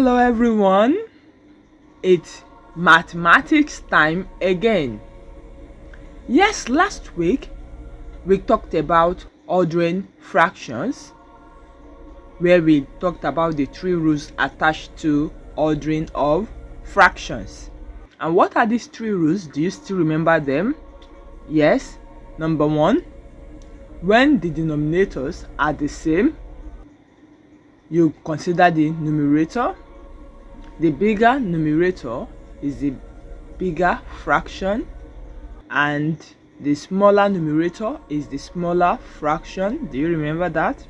Hello everyone, it's mathematics time again. Yes, last week we talked about ordering fractions, where we talked about the 3 rules attached to ordering of fractions. And what are these 3 rules? Do you still remember them? Yes. Number 1, when the denominators are the same, you consider the numerator. The bigger numerator is the bigger fraction, and the smaller numerator is the smaller fraction. Do you remember that?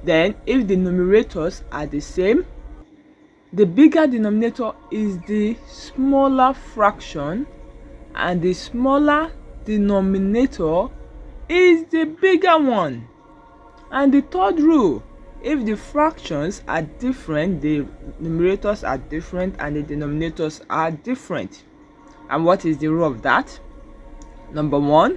Then, if the numerators are the same, the bigger denominator is the smaller fraction, and the smaller denominator is the bigger one. And the third rule, if the fractions are different, the numerators are different and the denominators are different. And what is the rule of that? Number 1,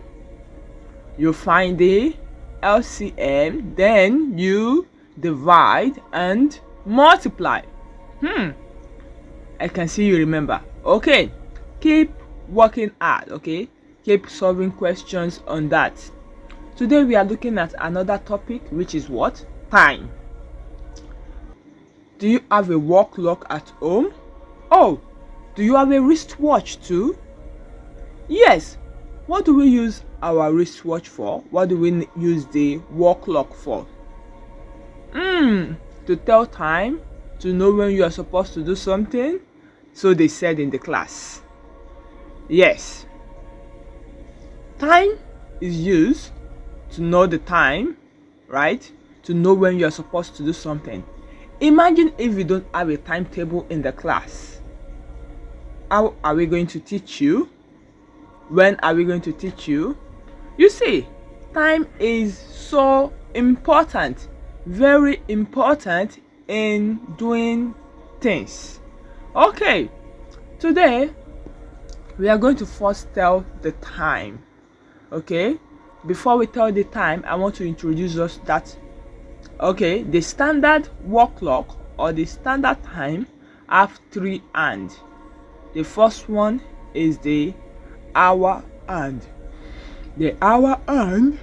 you find the LCM, then you divide and multiply. I can see you remember. Okay, keep working hard. Okay, keep solving questions on that. Today we are looking at another topic, which is what? Time. Do you have a wall clock at home? Oh, do you have a wristwatch too? Yes. What do we use our wristwatch for? What do we use the wall clock for? To tell time, to know when you are supposed to do something. So they said in the class. Yes. Time is used to know the time, right? To know when you are supposed to do something. Imagine if you don't have a timetable in the class. How are we going to teach you? When are we going to teach you? You see, time is so important, very important in doing things. Okay, today we are going to first tell the time. Okay, before we tell the time, I want to introduce us that the standard wall clock or the standard time have 3 hands. The first one is the hour hand. The hour hand,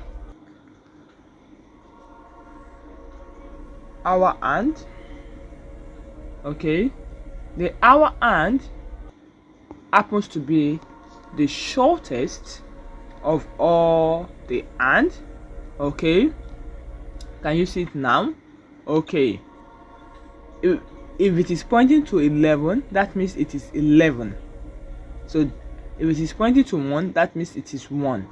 okay, the hour hand happens to be the shortest of all the hands. Okay, can you see it now? Okay, if it is pointing to 11, that means it is 11. So if it is pointing to 1, that means it is 1.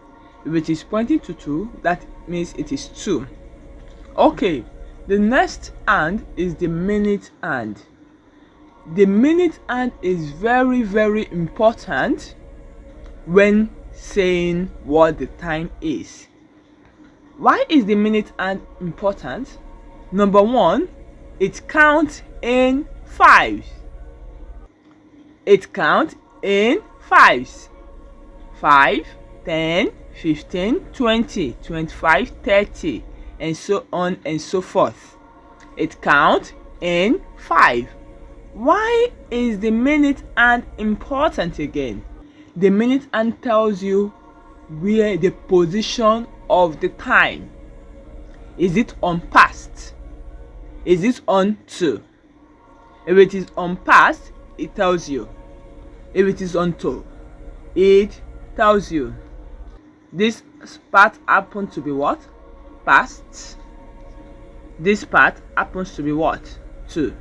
If it is pointing to 2, that means it is 2. Okay, the next hand is the minute hand. The minute hand is very, very important when saying what the time is. Why is the minute hand important? Number 1, it counts in 5s. It counts in 5s. 5, 10, 15, 20, 25, 30, and so on and so forth. It counts in 5. Why is the minute hand important again? The minute hand tells you where the position of the time. Is it on past? Is it on to? If it is on past, it tells you. If it is on to, it tells you. This part happens to be what? Past. This part happens to be what? To.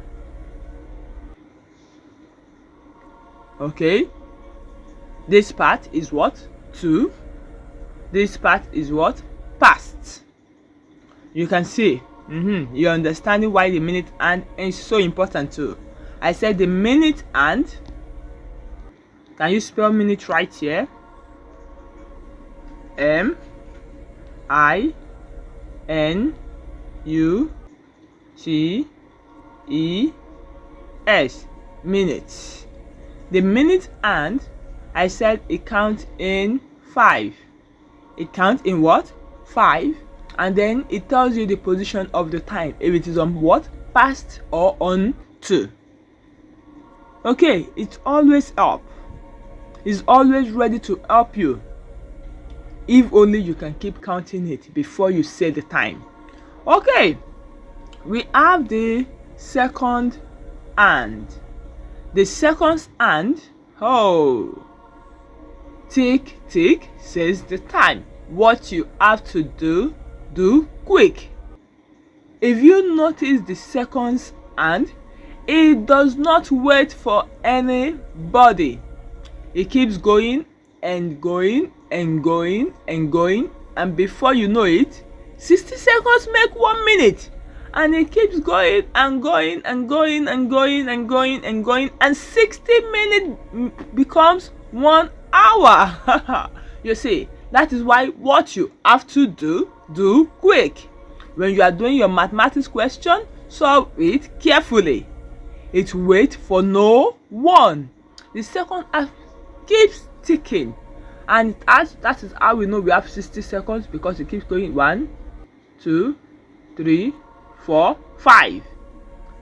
Okay, this part is what? To. This part is what? Past. You can see, you're understanding why the minute hand is so important too. I said the minute hand. Can you spell minute right here? M-I-N-U-T-E-S. Minutes. The minute hand, I said it counts in 5. It counts in what? 5. And then it tells you the position of the time, if it is on what? Past or on to. Okay, it's always up. It's always ready to help you. If only you can keep counting it before you say the time. Okay, we have the second hand. The second hand, oh, tick tick says the time. What you have to do, do quick. If you notice the second hand, it does not wait for anybody. It keeps going and going and going and going, and before you know it, 60 seconds make 1 minute, and it keeps going and going and going and going and going and going, and 60 minutes becomes 1 hour. You see, that is why what you have to do, do quick. When you are doing your mathematics question, solve it carefully. It waits for no one. The second half keeps ticking, and that is how we know we have 60 seconds, because it keeps going 1, 2, 3, 4, 5.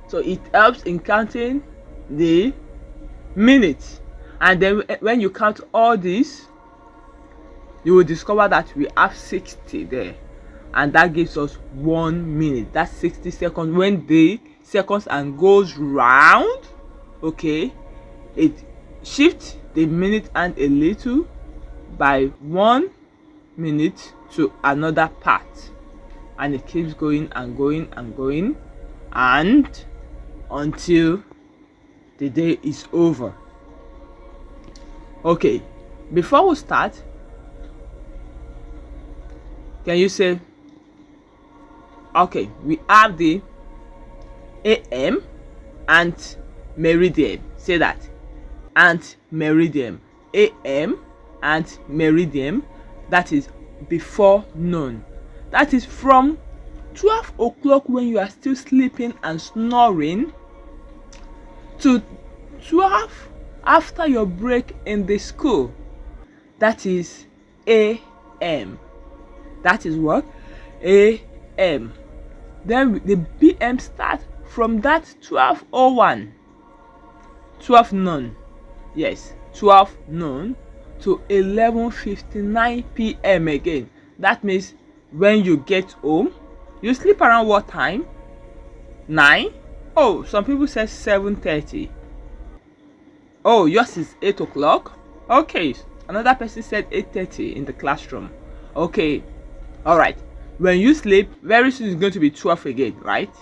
So it helps in counting the minutes, and then when you count all these, you will discover that we have 60 there, and that gives us 1 minute. That's 60 seconds. When the seconds and goes round, okay, it shifts the minute and a little by 1 minute to another part, and it keeps going and going and going, and until the day is over. Okay, before we start, can you say, okay, we have the AM and meridian. Say that. And meridian. AM and meridian, that is before noon. That is from 12 o'clock when you are still sleeping and snoring, to 12 after your break in the school. That is AM. That is what? AM. Then the PM starts from that 12:01, 12 noon. Yes, 12 noon to 11:59 p.m. again. That means when you get home, you sleep around what time? 9? Oh, some people say 7:30. Oh, yours is 8 o'clock? Okay, another person said 8:30 in the classroom. Okay, all right. When you sleep, very soon it's going to be 12 again, right?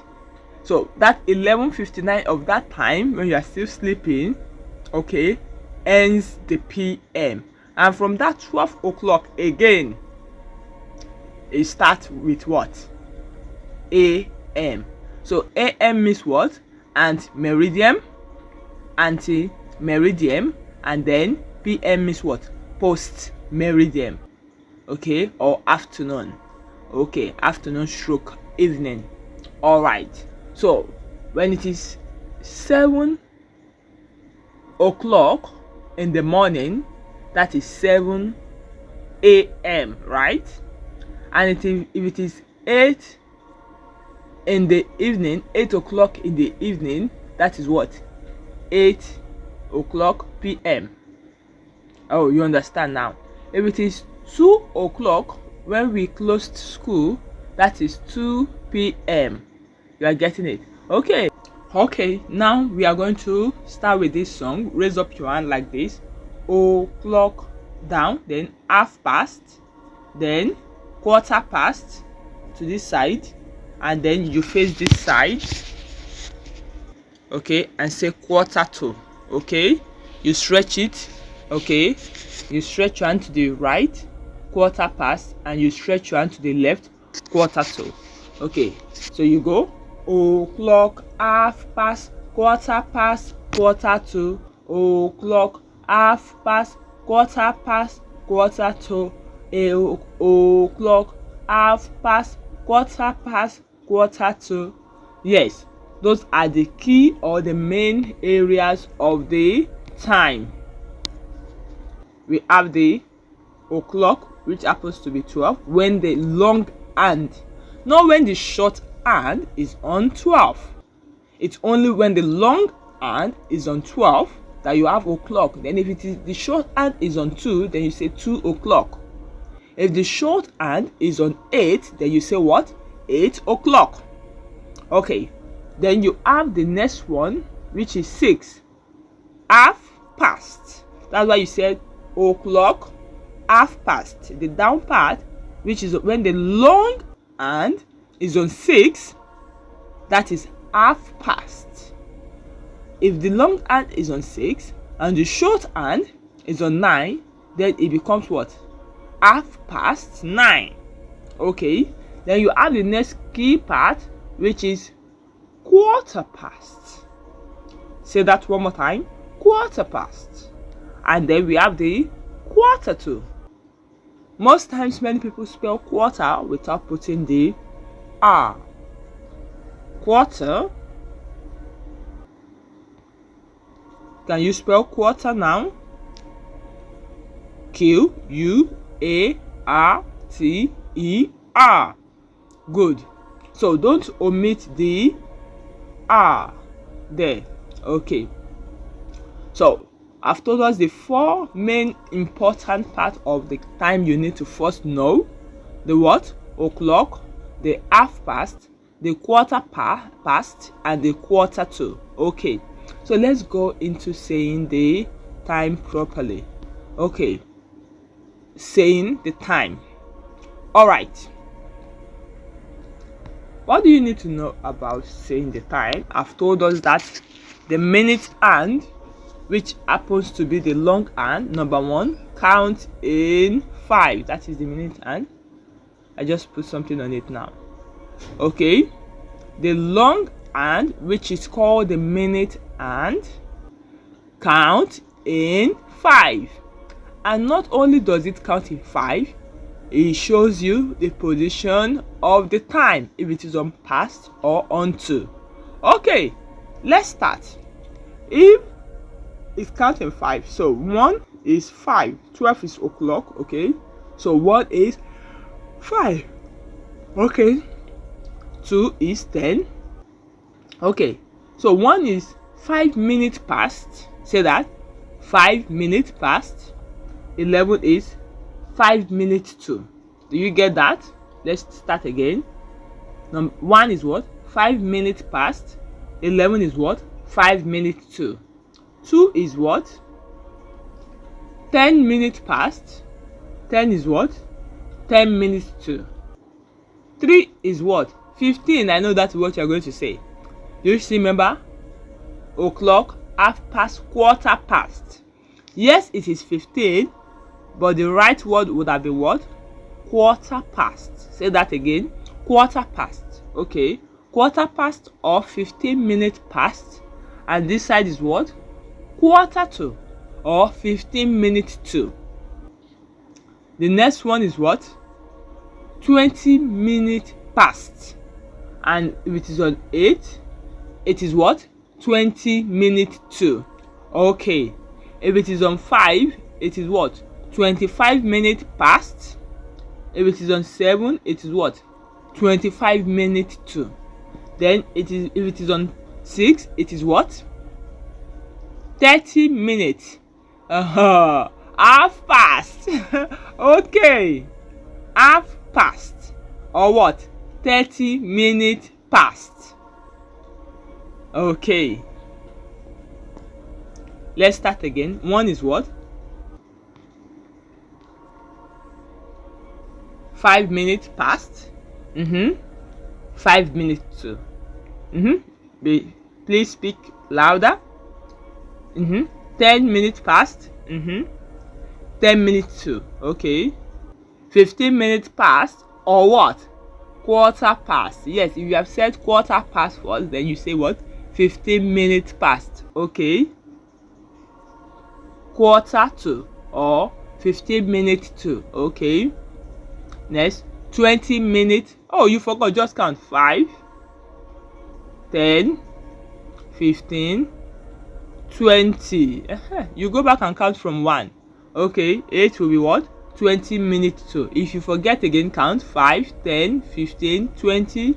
So that 11:59 of that time when you are still sleeping, okay, ends the PM. And from that 12 o'clock again, it starts with what? AM. So AM means what? And meridian, anti-meridian, and then PM means what? Post-meridian. Okay, or afternoon. Okay, afternoon stroke evening. All right. So when it is 7 o'clock in the morning, that is 7 a.m., right? And if it is 8 in the evening, 8 o'clock in the evening, that is what? 8 o'clock p.m. Oh, you understand now. If it is 2 o'clock when we closed school, that is 2 p.m. You are getting it? Okay. Okay, now we are going to start with this song. Raise up your hand like this. O'clock down, then half past, then quarter past to this side, and then you face this side, okay, and say quarter to. Okay, you stretch it. Okay, you stretch your hand to the right, quarter past, and you stretch your hand to the left, quarter to. Okay, so you go o'clock, half past, quarter past, quarter to, o'clock, half past, quarter past, quarter to, o'clock, half past, quarter past, quarter to. Yes, those are the key or the main areas of the time. We have the o'clock, which happens to be 12 when the long hand, not when the short hand is on 12. It's only when the long hand is on 12 that you have o'clock. Then if it is the shorthand is on 2, then you say 2 o'clock. If the shorthand is on 8, then you say what? 8 o'clock. Okay, then you have the next one, which is 6. Half past. That's why you said o'clock, half past. The down part, which is when the long hand is on 6, that is half past. If the long hand is on 6 and the short hand is on 9, then it becomes what? Half past 9. Okay, then you have the next key part, which is quarter past. Say that one more time. Quarter past. And then we have the quarter to. Most times many people spell quarter without putting the R. Quarter. Can you spell quarter now? Q-U-A-R-T-E-R. Good. So don't omit the R there. Okay. So I've told us the 4 main important parts of the time you need to first know. The what? O'clock, the half past, the quarter past, and the quarter to. Okay. So let's go into saying the time properly. Okay. Saying the time. Alright. What do you need to know about saying the time? I've told us that the minute hand, which happens to be the long hand, number 1, count in 5. That is the minute hand. I just put something on it now. Okay. The long hand, which is called the minute hand, count in 5. And not only does it count in 5, it shows you the position of the time, if it is on past or on to. Okay, let's start. If it's counting 5, so 1 is 5, 12 is o'clock. Okay, so 1 is 5. Okay, 2 is 10. Okay, so 1 is 5 minutes past. Say that. 5 minutes past. 11 is 5 minutes to. Do you get that? Let's start again. 1 is what? 5 minutes past. 11 is what? 5 minutes to. 2 is what? 10 minutes past. 10 is what? 10 minutes to. 3 is what? 15. I know that's what you're going to say. Do you still remember? O'clock, half past, quarter past. Yes, it is 15, but the right word would have been what? Quarter past. Say that again. Quarter past. Okay. Quarter past or 15 minutes past. And this side is what? Quarter to or 15 minutes to. The next one is what? 20 minutes past. And if it is on 8, it is what? 20 minutes to. Okay. If it is on 5, it is what? 25 minutes past. If it is on 7, it is what? 25 minutes to. Then it is, if it is on 6, it is what? 30 minutes. Half past. Okay. Half past. Or what? 30 minutes past. Okay. Let's start again. 1 is what? 5 minutes past. 5 minutes to. Please speak louder. 10 minutes past. 10 minutes to. Okay. 15 minutes past or what? Quarter past. Yes, if you have said quarter past first, then you say what? 15 minutes past. Okay. Quarter to or 15 minutes to. Okay. Next, 20 minutes. Oh, you forgot, just count. 5, 10, 15, 20. You go back and count from 1. Okay, 8 will be what? 20 minutes to. If you forget again, count 5, 10, 15, 20,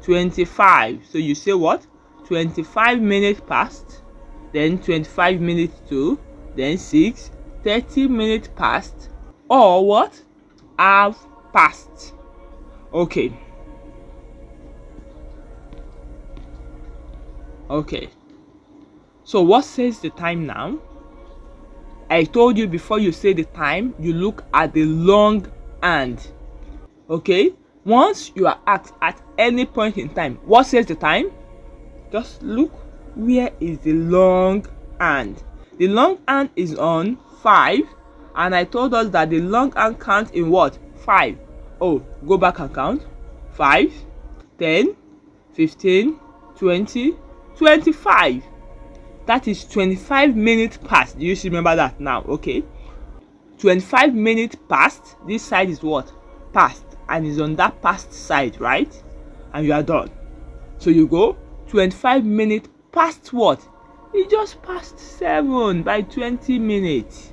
25. So you say what? 25 minutes past, then 25 minutes to, then 6, 30 minutes past, or what? Half past. Okay. So what says the time now? I told you before you say the time, you look at the long hand. Okay? Once you are asked at any point in time, what says the time? Just look, where is the long hand? The long hand is on 5, and I told us that the long hand counts in what? 5. Oh, go back and count. 5, 10, 15, 20, 25. That is 25 minutes past. Do you remember that now? Okay. 25 minutes past. This side is what? Past. And is on that past side, right? And you are done. So you go 25 minutes past what? It just passed 7 by 20 minutes.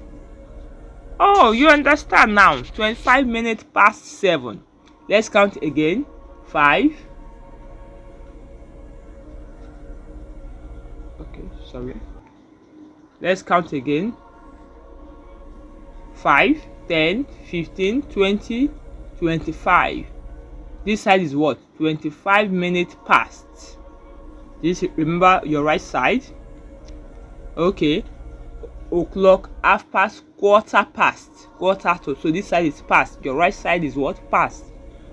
Oh, you understand now. 25 minutes past 7. Let's count again. 5. Okay, sorry. Let's count again. 5, 10, 15, 20, 25. This side is what? 25 minutes past. This, remember your right side. Okay. O'clock, half past, quarter past, quarter to. So this side is past. Your right side is what? Past.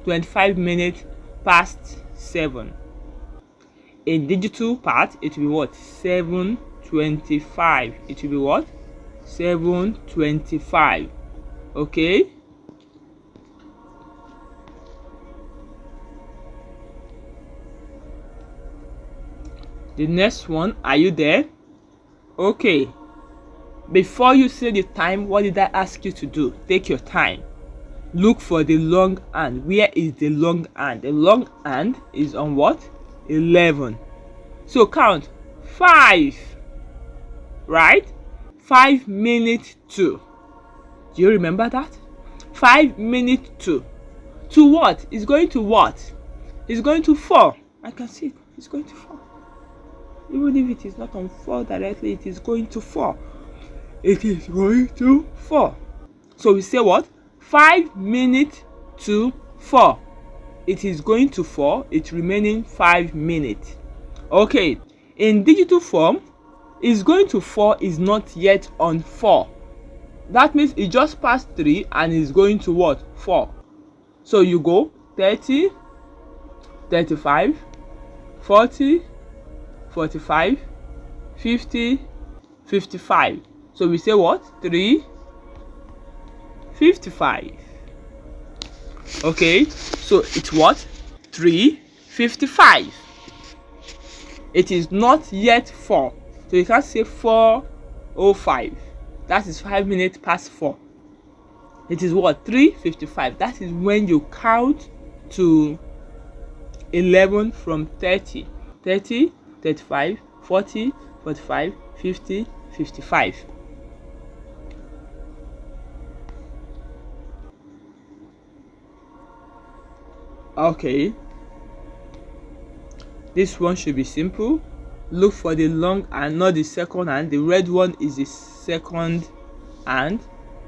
25 minutes past 7. In digital part, it will be what? 7:25. It will be what? 7:25. Okay. The next one, are you there? Okay. Before you say the time, what did I ask you to do? Take your time. Look for the long hand. Where is the long hand? The long hand is on what? 11. So count 5. Right? 5 minutes to. Do you remember that? 5 minutes to. To what? It's going to what? It's going to 4. I can see it. It's going to 4. Even if it is not on 4 directly, it is going to 4. It is going to 4. So we say what? 5 minutes to 4. It is going to 4. It's remaining 5 minutes. Okay. In digital form, it's going to 4 is not yet on 4. That means it just passed 3 and is going to what? 4. So you go 30, 35, 40, 45, 50, 55. So we say what? 3:55. Okay, so it's what? 3:55. It is not yet 4. So you can't say 4:05. That is 5 minutes past 4. It is what? 3:55. That is when you count to 11 from 30. 30, 35, 40, 45, 50, 55. Okay. This one should be simple. Look for the long and not the second hand. The red one is the second hand.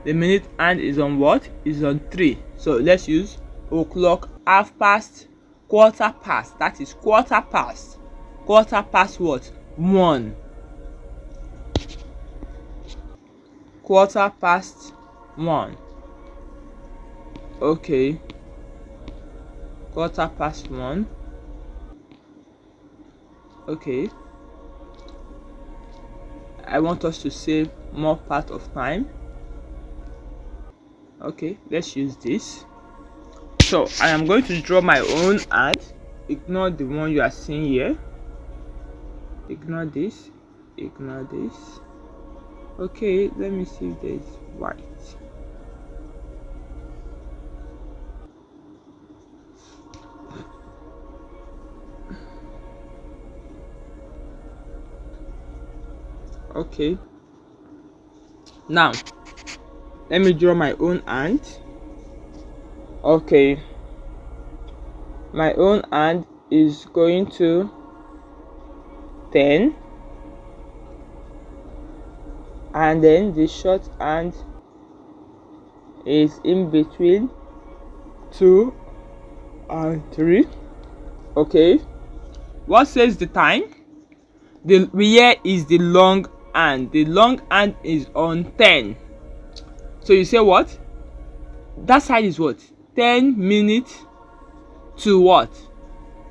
The minute hand is on what? Is on 3. So let's use o'clock, half past, quarter past. That is quarter past. Quarter past what? 1. Quarter past 1. Okay. Quarter past 1. Okay. I want us to save more part of time. Okay, let's use this. So I am going to draw my own ad. Ignore the one you are seeing here. Ignore this. Ignore this. Okay, let me see if there's white. Okay, now let me draw my own hand. Okay, my own hand is going to 10, and then the shorthand is in between 2 and 3. Okay, what says the time? Where is the long hand? The long hand is on 10. So you say what? That side is what? 10 minutes to what?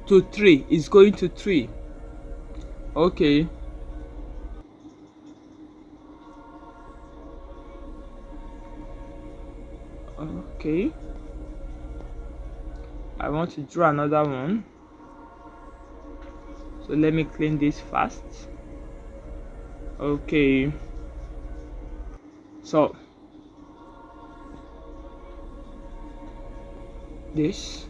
To 3. It's going to 3. Okay. Okay. I want to draw another one. So let me clean this fast. Okay. So this,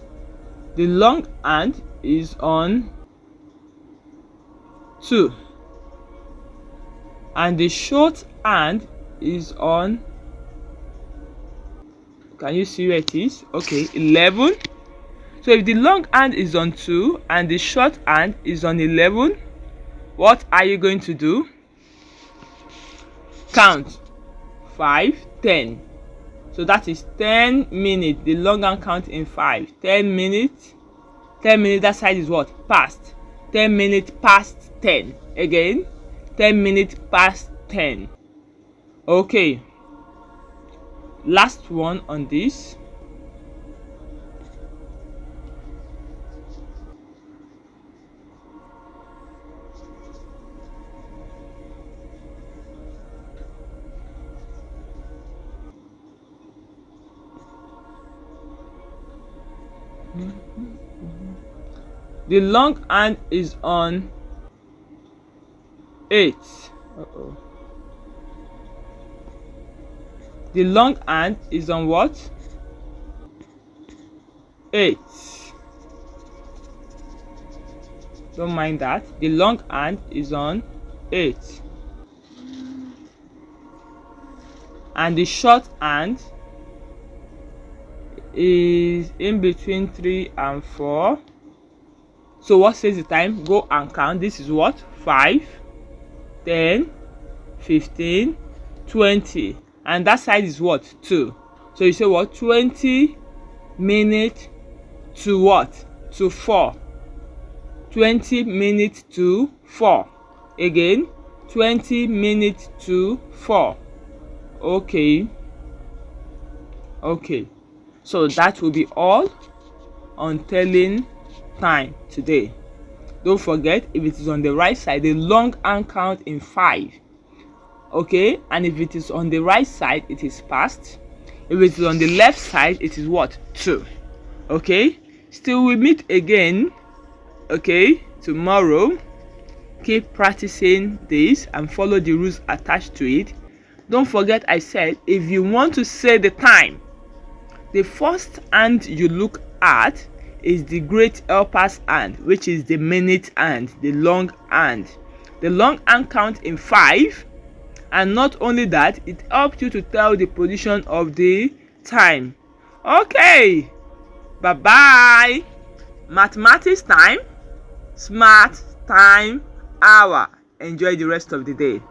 the long hand is on 2 and the short hand is on, can you see where it is? Okay, 11. So if the long hand is on 2 and the short hand is on 11, what are you going to do? Count 5, 10. So that is 10 minutes. The long hand count in 5. 10 minutes. 10 minutes, that side is what? Past. 10 minutes past 10. Again, 10 minutes past 10. Okay. Last one on this. The long hand is on 8. The long hand is on what? 8. Don't mind that. The long hand is on 8. And the short hand is in between 3 and 4. So what says the time? Go and count. This is what? 5, 10, 15, 20. And that side is what? 2. So you say what? 20 minutes to what? To 4. 20 minutes to 4. Again, 20 minutes to 4. Okay. Okay. So that will be all on telling time today. Don't forget, if it is on the right side, the long hand count in 5. Okay, and if it is on the right side, it is past. If it is on the left side, it is what? 2. Okay, still we meet again, okay, tomorrow. Keep practicing this and follow the rules attached to it. Don't forget, I said if you want to say the time, the first hand you look at is the great helper's hand, which is the minute hand, the long hand. The long hand count in 5, and not only that, it helps you to tell the position of the time. Okay, bye bye. Mathematics time, smart time hour. Enjoy the rest of the day.